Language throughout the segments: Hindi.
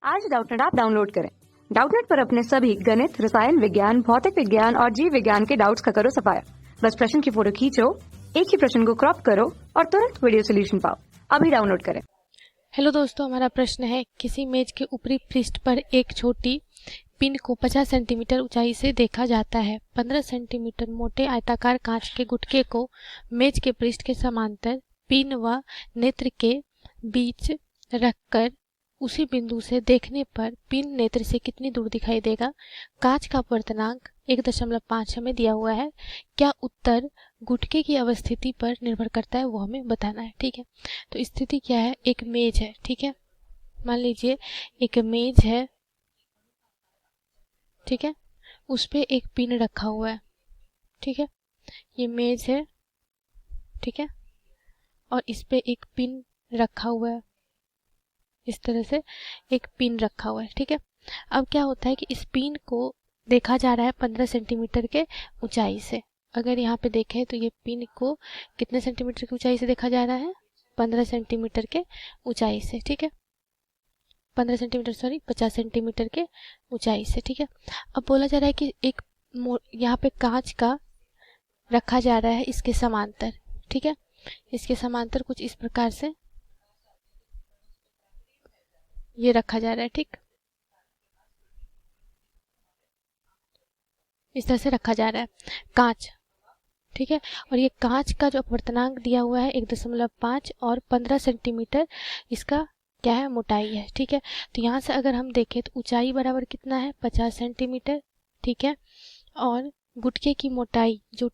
आज डाउटनेट ऐप डाउनलोड करें। डाउटनेट पर अपने सभी गणित, रसायन विज्ञान, भौतिक विज्ञान और जीव विज्ञान के डाउट्स का करो सफाया। बस प्रश्न की फोटो खींचो, एक ही प्रश्न को क्रॉप करो और तुरंत वीडियो सोल्यूशन पाओ। अभी डाउनलोड करें। हेलो दोस्तों, हमारा प्रश्न है किसी मेज के ऊपरी पृष्ठ पर एक छोटी पिन को 50 सेंटीमीटर ऊंचाई से देखा जाता है। 15 सेंटीमीटर मोटे आयताकार कांच के गुटके को मेज के पृष्ठ के समांतर पिन व नेत्र के बीच रखकर उसी बिंदु से देखने पर पिन नेत्र से कितनी दूर दिखाई देगा। कांच का अपवर्तनांक 1.5 हमें दिया हुआ है। क्या उत्तर गुटके की अवस्थिति पर निर्भर करता है, वो हमें बताना है। ठीक है, तो स्थिति क्या है, एक मेज है। ठीक है, मान लीजिए एक मेज है। ठीक है, उस पे एक पिन रखा हुआ है। ठीक है, ये मेज है। ठीक है, और इस पे एक पिन रखा हुआ है। इस तरह से एक पिन रखा हुआ है। ठीक है, अब क्या होता है कि इस पिन को देखा जा रहा है 15 सेंटीमीटर के ऊंचाई से। अगर यहाँ पे देखें तो ये पिन को कितने सेंटीमीटर की ऊंचाई से देखा जा रहा है, 15 सेंटीमीटर के ऊंचाई से। ठीक है, 15 सेंटीमीटर सॉरी 50 सेंटीमीटर के ऊंचाई से। ठीक है, अब बोला जा रहा है कि एक यहाँ पे कांच का रखा जा रहा है इसके समांतर। ठीक है, इसके समांतर कुछ इस प्रकार से ये रखा जा रहा है। ठीक, इस तरह से रखा जा रहा है कांच। ठीक है, और ये कांच का जो अपवर्तनांक दिया हुआ है 1.5 और 15 सेंटीमीटर इसका क्या है, मोटाई है। ठीक है, तो यहाँ से अगर हम देखें तो ऊंचाई बराबर कितना है, 50 सेंटीमीटर। ठीक है, और गुटके की मोटाई, जो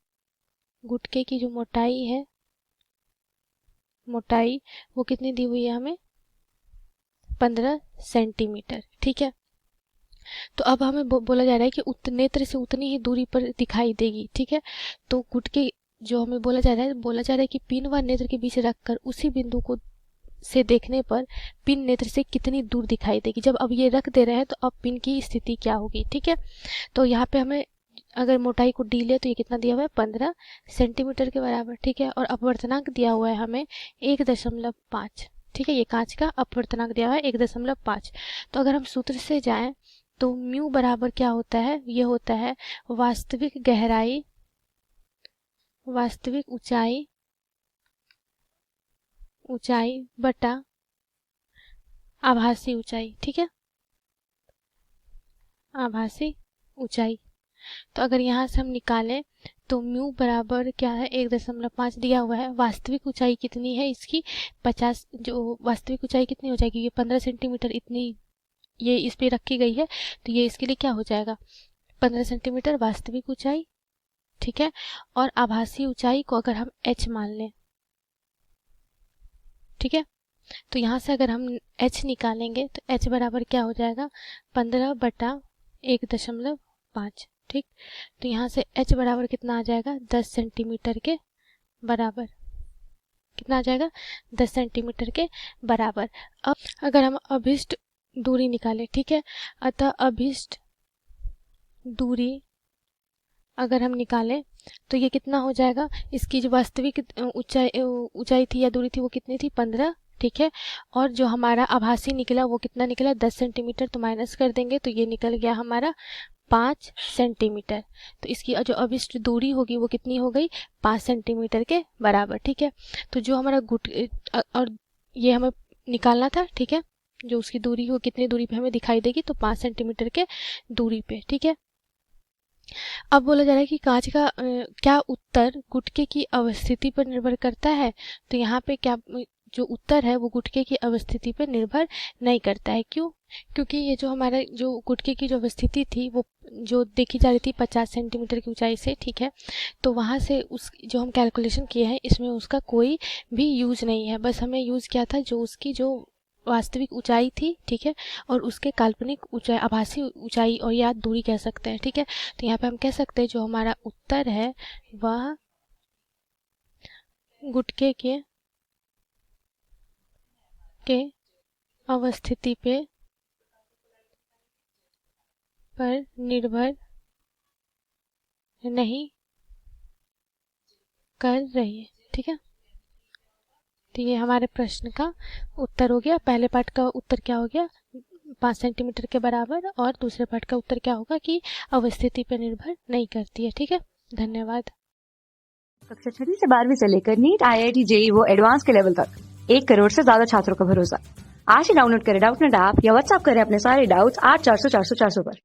गुटके की जो मोटाई है, मोटाई वो कितनी दी हुई है हमें, 15 सेंटीमीटर। ठीक है, तो अब हमें बोला जा रहा है कि नेत्र से उतनी ही दूरी पर दिखाई देगी। ठीक है, तो गुटके जो हमें बोला जा रहा है कि पिन व नेत्र के बीच रखकर उसी बिंदु को से देखने पर पिन नेत्र से कितनी दूर दिखाई देगी। जब अब ये रख दे रहे हैं तो अब पिन की स्थिति क्या होगी। ठीक है, तो यहाँ पे हमें अगर मोटाई को डी ले तो ये कितना दिया हुआ है, 15 सेंटीमीटर के बराबर। ठीक है, और अपवर्तनांक दिया हुआ है हमें 1.5। ठीक है, ये कांच का अपवर्तनांक दिया हुआ है 1.5। तो अगर हम सूत्र से जाएं तो म्यू बराबर क्या होता है, ये होता है वास्तविक गहराई, वास्तविक ऊंचाई, ऊंचाई बटा आभासी ऊंचाई। ठीक है, आभासी ऊंचाई। तो अगर यहाँ से हम निकालें तो म्यू बराबर क्या है, 1.5 दिया हुआ है। वास्तविक ऊंचाई कितनी है इसकी, 50। जो वास्तविक ऊंचाई कितनी हो जाएगी, ये 15 सेंटीमीटर इतनी ये इस पे रखी गई है, तो ये इसके लिए क्या हो जाएगा, 15 सेंटीमीटर वास्तविक ऊंचाई। ठीक है, और आभासी ऊंचाई को अगर हम h मान लें। ठीक है, तो यहाँ से अगर हम h निकालेंगे तो h बराबर क्या हो जाएगा, 15/1.5। ठीक, तो यहाँ से h बराबर कितना आ जाएगा, 10 सेंटीमीटर के बराबर। कितना आ जाएगा, 10 सेंटीमीटर के बराबर। अब अगर हम अभिष्ट दूरी निकालें, ठीक है, अतः अभिष्ट दूरी अगर हम निकालें तो ये कितना हो जाएगा, इसकी जो वास्तविक ऊंचाई थी या दूरी थी वो कितनी थी, 15। ठीक है, और जो हमारा आभासी निकला वो कितना निकला, 10 सेंटीमीटर। तो माइनस कर देंगे तो ये निकल गया हमारा 5 सेंटीमीटर। तो इसकी जो अभिष्ट दूरी होगी वो कितनी हो गई, 5 सेंटीमीटर के बराबर। ठीक है, तो जो हमारा और ये हमें निकालना था। ठीक है, जो उसकी दूरी हो कितनी दूरी पे हमें दिखाई देगी, तो 5 सेंटीमीटर के दूरी पे। ठीक है, अब बोला जा रहा है कि कांच का क्या उत्तर गुटके की अवस्थिति पर निर्भर करता है। तो यहाँ पे क्या जो उत्तर है वो गुटके की अवस्थिति पर निर्भर नहीं करता है। क्यों, क्योंकि ये जो हमारा जो गुटके की जो अवस्थिति थी वो जो देखी जा रही थी 50 सेंटीमीटर की ऊंचाई से। ठीक है, तो वहाँ से उस जो हम कैलकुलेशन किए हैं इसमें उसका कोई भी यूज नहीं है। बस हमें यूज किया था जो उसकी जो वास्तविक ऊंचाई थी। ठीक है, और उसके काल्पनिक ऊंचाई, आभासी ऊंचाई और या दूरी कह सकते हैं। ठीक है, तो यहाँ पे हम कह सकते हैं जो हमारा उत्तर है वह गुटके के अवस्थिति पर निर्भर नहीं कर रही है। ठीक है, तो ये हमारे प्रश्न का उत्तर हो गया। पहले पार्ट का उत्तर क्या हो गया, 5 सेंटीमीटर के बराबर, और दूसरे पार्ट का उत्तर क्या होगा कि अवस्थिति पर निर्भर नहीं करती है। ठीक है, धन्यवाद। कक्षा 6वीं से 12वीं से लेकर नीट, IIT, JEE वो एडवांस के लेवल तक 1 करोड़ से ज्यादा छात्रों का भरोसा। आज ही डाउनलोड करें डाउटनेट ऐप या व्हाट्सएप करें अपने सारे डाउट्स 8400 400 400 पर।